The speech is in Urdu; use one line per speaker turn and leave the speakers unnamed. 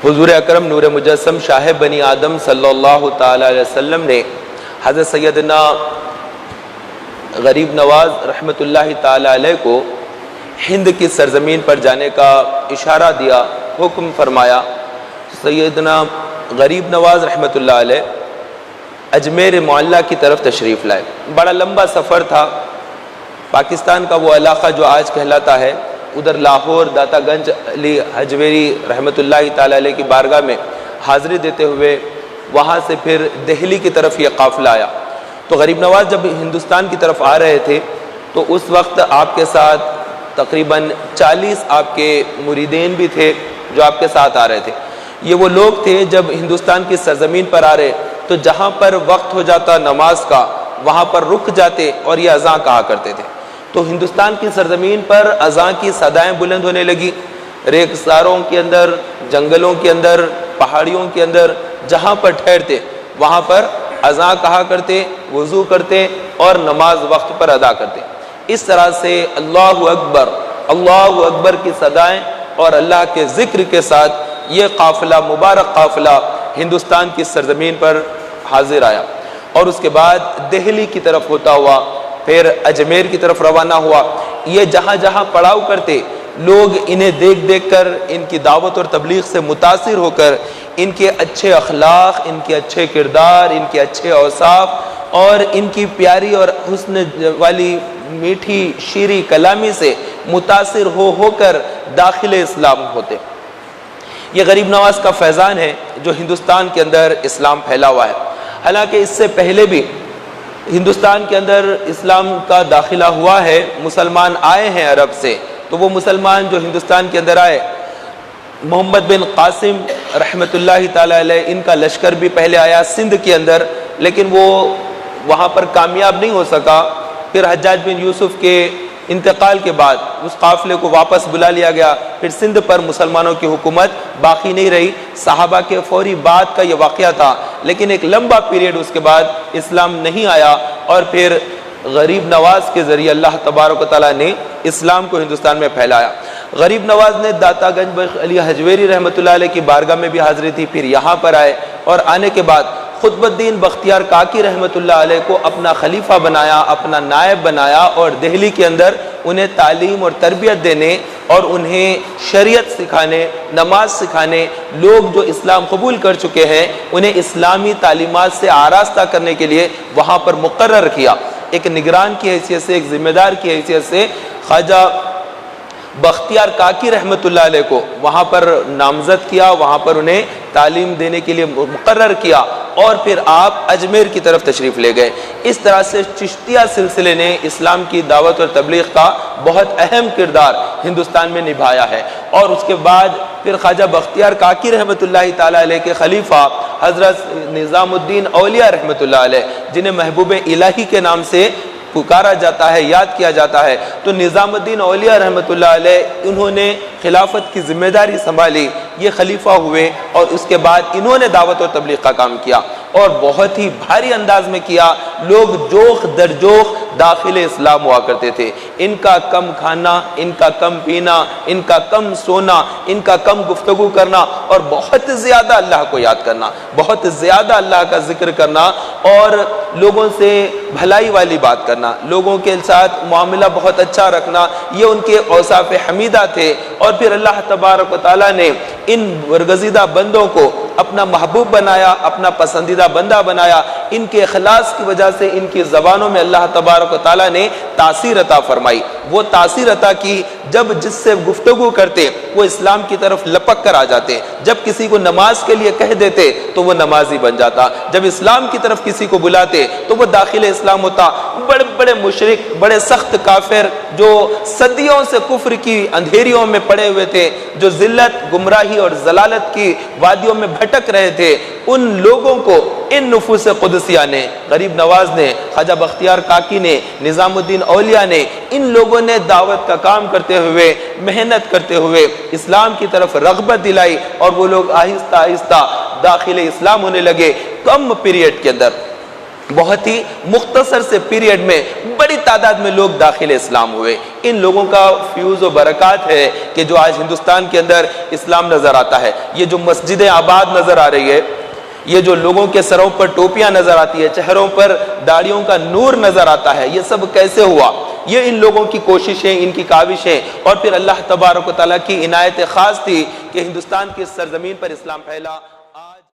حضور اکرم نور مجسم شاہ بنی آدم صلی اللہ تعالی علیہ وسلم نے حضرت سیدنا غریب نواز رحمۃ اللہ تعالی علیہ کو ہند کی سرزمین پر جانے کا اشارہ دیا، حکم فرمایا۔ سیدنا غریب نواز رحمۃ اللہ علیہ اجمیر معلیٰ کی طرف تشریف لائے۔ بڑا لمبا سفر تھا۔ پاکستان کا وہ علاقہ جو آج کہلاتا ہے، ادھر لاہور داتا گنج علی حجویری رحمۃ اللہ تعالی علیہ کی بارگاہ میں حاضری دیتے ہوئے وہاں سے پھر دہلی کی طرف یہ قافلہ آیا۔ تو غریب نواز جب ہندوستان کی طرف آ رہے تھے تو اس وقت آپ کے ساتھ تقریباً 40 آپ کے مریدین بھی تھے جو آپ کے ساتھ آ رہے تھے۔ یہ وہ لوگ تھے جب ہندوستان کی سرزمین پر آ رہے تو جہاں پر وقت ہو جاتا نماز کا وہاں پر رک جاتے اور یہ اذان کہا کرتے تھے۔ تو ہندوستان کی سرزمین پر اذان کی صدائیں بلند ہونے لگی، ریگستاروں کے اندر، جنگلوں کے اندر، پہاڑیوں کے اندر جہاں پر ٹھہرتے وہاں پر اذان کہا کرتے، وضو کرتے اور نماز وقت پر ادا کرتے۔ اس طرح سے اللہ اکبر کی صدائیں اور اللہ کے ذکر کے ساتھ یہ قافلہ، مبارک قافلہ ہندوستان کی سرزمین پر حاضر آیا، اور اس کے بعد دہلی کی طرف ہوتا ہوا پھر اجمیر کی طرف روانہ ہوا۔ یہ جہاں جہاں پڑاؤ کرتے لوگ انہیں دیکھ دیکھ کر ان کی دعوت اور تبلیغ سے متاثر ہو کر ان کے اچھے اخلاق، ان کے اچھے کردار، ان کے اچھے اوصاف اور ان کی پیاری اور حسن والی میٹھی شیریں کلامی سے متاثر ہو کر داخل اسلام ہوتے۔ یہ غریب نواز کا فیضان ہے جو ہندوستان کے اندر اسلام پھیلا ہوا ہے۔ حالانکہ اس سے پہلے بھی ہندوستان کے اندر اسلام کا داخلہ ہوا ہے، مسلمان آئے ہیں عرب سے، تو وہ مسلمان جو ہندوستان کے اندر آئے، محمد بن قاسم رحمۃ اللہ تعالی علیہ ان کا لشکر بھی پہلے آیا سندھ کے اندر، لیکن وہ وہاں پر کامیاب نہیں ہو سکا۔ پھر حجاج بن یوسف کے انتقال کے بعد اس قافلے کو واپس بلا لیا گیا، پھر سندھ پر مسلمانوں کی حکومت باقی نہیں رہی۔ صحابہ کے فوری بعد کا یہ واقعہ تھا، لیکن ایک لمبا پیریڈ اس کے بعد اسلام نہیں آیا، اور پھر غریب نواز کے ذریعے اللہ تبارک و تعالیٰ نے اسلام کو ہندوستان میں پھیلایا۔ غریب نواز نے داتا گنج علی حجویری رحمۃ اللہ علیہ کی بارگاہ میں بھی حاضری تھی، پھر یہاں پر آئے، اور آنے کے بعد قطب الدین بختیار کاکی رحمۃ اللہ علیہ کو اپنا خلیفہ بنایا، اپنا نائب بنایا، اور دہلی کے اندر انہیں تعلیم اور تربیت دینے اور انہیں شریعت سکھانے، نماز سکھانے، لوگ جو اسلام قبول کر چکے ہیں انہیں اسلامی تعلیمات سے آراستہ کرنے کے لیے وہاں پر مقرر کیا۔ ایک نگران کی حیثیت سے، ایک ذمہ دار کی حیثیت سے خواجہ بختیار کاکی رحمۃ اللہ علیہ کو وہاں پر نامزد کیا، وہاں پر انہیں تعلیم دینے کے لیے مقرر کیا، اور پھر آپ اجمیر کی طرف تشریف لے گئے۔ اس طرح سے چشتیہ سلسلے نے اسلام کی دعوت اور تبلیغ کا بہت اہم کردار ہندوستان میں نبھایا ہے۔ اور اس کے بعد پھر خواجہ بختیار کاکی رحمۃ اللہ تعالی علیہ کے خلیفہ حضرت نظام الدین اولیاء رحمۃ اللہ علیہ، جنہیں محبوب الہی کے نام سے پکارا جاتا ہے، یاد کیا جاتا ہے، تو نظام الدین اولیاء رحمۃ اللہ علیہ انہوں نے خلافت کی ذمہ داری سنبھالی، یہ خلیفہ ہوئے، اور اس کے بعد انہوں نے دعوت اور تبلیغ کا کام کیا، اور بہت ہی بھاری انداز میں کیا۔ لوگ جوخ در جوخ داخل اسلام ہوا کرتے تھے۔ ان کا کم کھانا، ان کا کم پینا، ان کا کم سونا، ان کا کم گفتگو کرنا، اور بہت زیادہ اللہ کو یاد کرنا، بہت زیادہ اللہ کا ذکر کرنا، اور لوگوں سے بھلائی والی بات کرنا، لوگوں کے ساتھ معاملہ بہت اچھا رکھنا، یہ ان کے اوصاف حمیدہ تھے۔ اور پھر اللہ تبارک و تعالیٰ نے ان برگزیدہ بندوں کو اپنا محبوب بنایا، اپنا پسندیدہ بندہ بنایا۔ ان کے اخلاص کی وجہ سے ان کی زبانوں میں اللہ تبارک و تعالیٰ نے تاثیر عطا فرمائی۔ وہ تاثیر عطا کی جب جس سے گفتگو کرتے وہ اسلام کی طرف لپک کر آ جاتے، جب کسی کو نماز کے لیے کہہ دیتے تو وہ نمازی بن جاتا، جب اسلام کی طرف کسی کو بلاتے تو وہ داخل اسلام ہوتا۔ بڑے بڑے مشرک، بڑے سخت کافر جو صدیوں سے کفر کی اندھیریوں میں پڑے ہوئے تھے، جو ذلت، گمراہی اور ضلالت کی وادیوں میں بھٹک رہے تھے، ان لوگوں کو ان نفوس قدسیہ نے، غریب نواز نے، خواجہ بختیار کاکی نے، نظام الدین اولیاء نے، ان لوگوں نے دعوت کا کام کرتے ہوئے، محنت کرتے ہوئے اسلام کی طرف رغبت دلائی، اور وہ لوگ آہستہ آہستہ داخل اسلام ہونے لگے۔ کم پیریڈ کے اندر بہت ہی مختصر سے پیریڈ میں بڑی تعداد میں لوگ داخل اسلام ہوئے۔ ان لوگوں کا فیوز و برکات ہے کہ جو آج ہندوستان کے اندر اسلام نظر آتا ہے، یہ جو مسجد آباد نظر آ رہی ہے، یہ جو لوگوں کے سروں پر ٹوپیاں نظر آتی ہے، چہروں پر داڑھیوں کا نور نظر آتا ہے، یہ سب کیسے ہوا؟ یہ ان لوگوں کی کوششیں، ان کی کاوشیں، اور پھر اللہ تبارک و تعالیٰ کی عنایت خاص تھی کہ ہندوستان کی سرزمین پر اسلام پھیلا۔